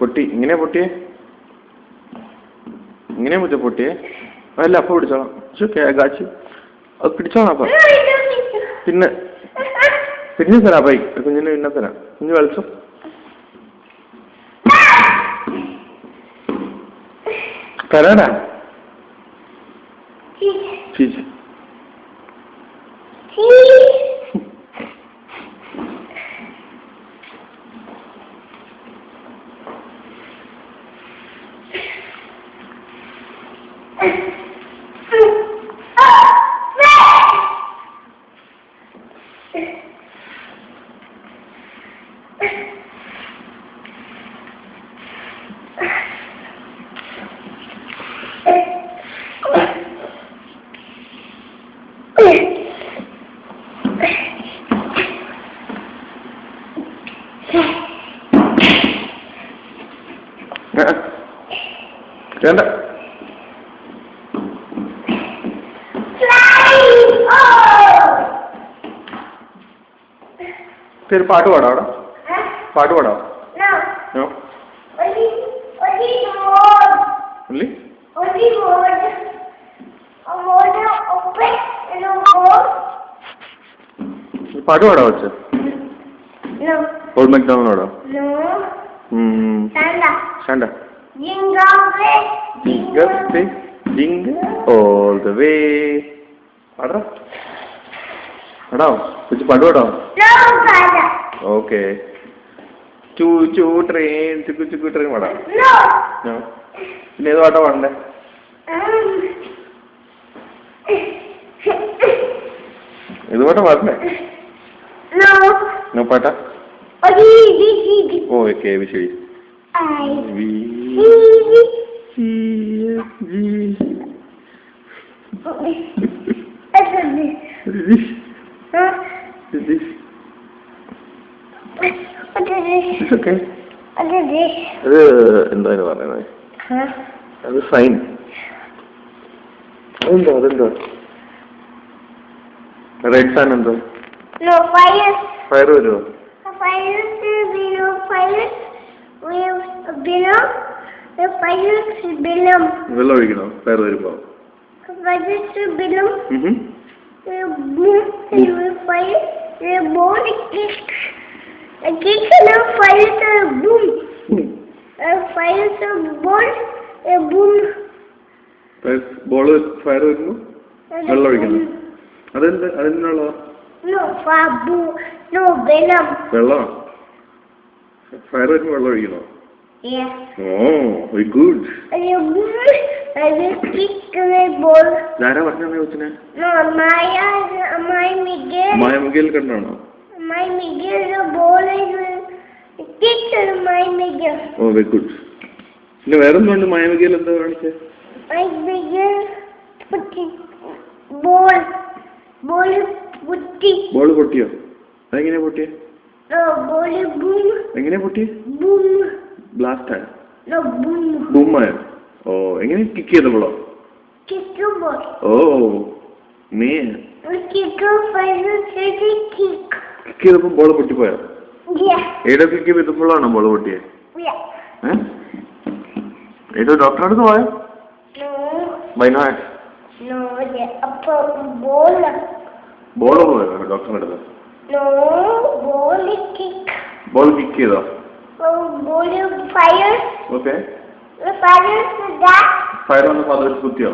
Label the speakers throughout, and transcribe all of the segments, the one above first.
Speaker 1: പൊട്ടി ഇങ്ങനെ പൊട്ടിയേ, ഇങ്ങനെ പൊട്ടിയേ. അല്ല അപ്പൊ പിടിച്ചോളാം. കാച്ചി അത് പിടിച്ചോളാം. അപ്പൊ പിന്നെ തരാം. പൈ കുഞ്ഞിന് പിന്നെ തരാം. കുഞ്ഞ് കളിച്ചോ. തരാടാ ചീച്ചി. വേണ്ട. പേര് പാട്ട് പാടാം. അവിടെ പാട്ട് പാടാം. പാട്ട് പാടാ വെച്ച ഓൾഡ് മാക്ഡൊണാൾഡ് പാടാം. Santa. Jingle all the way. പാടാ പാടാം. കുറിച്ച് പാട്ട് പാടാം. ഓക്കെ. ചൂ ചൂ ട്രെയിൻ ചുക്കു ചുക്കു ട്രെയിൻ പാടാം. പിന്നെ ഏത് പാട്ടാ പാടണ്ടേ? ഏത് പാട്ടാ പാടണ്ടേ? നോ പാട്ടാ. ഓ ഓക്കെ. ശരി. എന്തായാലും പറയുന്നത് അത് സൈൻ. അതെന്തോ റെഡ് സാൻ എന്തോ ഫയർ വരുമോ? വെള്ളം ഒഴിക്കണോ ഫയർ വരുമ്പോ? ബോള് ഫയർ വരുമ്പോ വെള്ളം ഒഴിക്കണം. അതെന്തിനുള്ളതാ? വെള്ളം ഫയർ വരുമ്പോ വെള്ളം ഒഴിക്കണോ? Very good. ആരാ പറഞ്ഞ കൊച്ചിനെ? മായ മിഗേൽ കണ്ടാണോ? ഓ വെരി ഗുഡ്. പിന്നെ വേറെന്തുണ്ട്? മായ മിഗേൽ എന്താ കാണിച്ചേ? ബോള് പൊട്ടിയോ? അതെങ്ങനെയാ പൊട്ടിയേ? എങ്ങനെയാ പൊട്ടിയേ? ബ്ലാസ്റ്റ് ആയോ? ബൂമായോ? ഓ എങ്ങനെ കിക്ക് ചെയ്തപ്പോഴോ? ഓ നീ കിക്ക് ചെയ്തപ്പോ ബോള് പൊട്ടിപ്പോയോ? ഏതോ കിക്ക് ചെയ്തപ്പോഴാണോ ബോള് പൊട്ടിയേ? ഏതോ ഡോക്ടറെ അടുത്ത് പോയോ? ബോള് പോയോ ഡോക്ടറിന്റെ അടുത്ത്? ബോൾ കിക്ക് ചെയ്തോ? ഓക്കെ. ഫയർ വന്നപ്പോ അത് വെച്ച് കുത്തിയോ?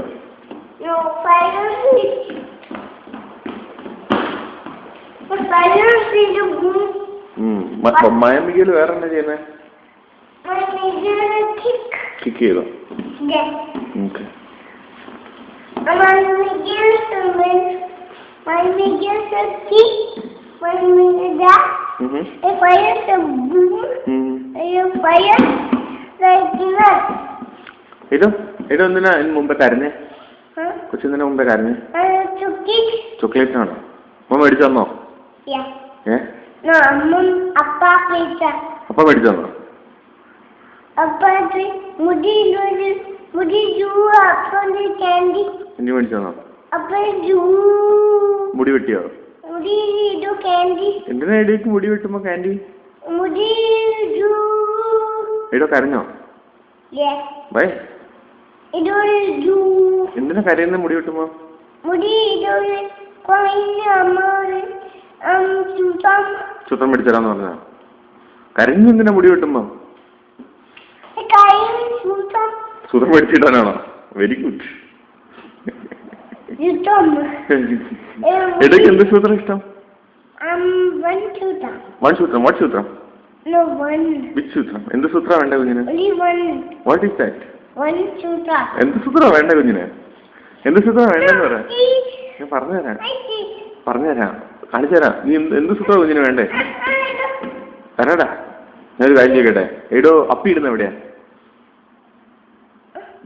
Speaker 1: മയമികയില് വേറെ എന്നാ ചെയ്യുന്നേ? കിക്ക് ചെയ്തോ? Okay.
Speaker 2: A fire is a boom. A fire like that.
Speaker 1: ഇത് എന്തിനാ മുമ്പേ കരഞ്ഞേ? കൊച്ചിന് മുമ്പേ കരഞ്ഞേ? ചോക്ലേറ്റ് ആണോ? അമ്മ മേടിച്ചു തന്നോ? അപ്പ മേടിച്ചു തന്നോ? ഇനി മേടിച്ചു തന്നോ? മുടി വെട്ടിയോ? എന്തിനാ ഇടയ്ക്ക് മുടി വെട്ടുമ്പോ കാൻഡി? ഇടോ കരഞ്ഞോ? ബൈ. എന്തിനാ കരയുന്ന മുടി വെട്ടുമ്പോ? സൂത്രം മേടിച്ചരാന്ന് പറഞ്ഞ കരഞ്ഞു. എന്തിനാ മുടി വെട്ടുമ്പോ? സൂത്രം മേടിച്ചിട്ടാണോ? Very good. ഇടയ്ക്ക് എന്ത് സൂത്രം ഇഷ്ടം? വൺ സൂത്രം. വാട്ട് സൂത്രം? വിച്ച് സൂത്രം? എന്ത് സൂത്രം വേണ്ട കുഞ്ഞിന്? What is that? എന്ത് സൂത്രം വേണ്ട കുഞ്ഞിന്? എന്ത് സൂത്രം വേണ്ടെന്ന് പറ. ഞാൻ പറഞ്ഞുതരാം കാണിച്ചു തരാം. നീ എന്ത് സൂത്രം കുഞ്ഞിന് വേണ്ടേ? തരാടാ. ഞാനൊരു കാര്യം ചോദിക്കട്ടെ. എടോ അപ്പി ഇടുന്ന എവിടെയാ?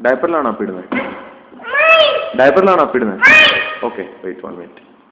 Speaker 1: ഡയപ്പറിലാണോ അപ്പി ഇടുന്നത്? Okay wait 1 minute.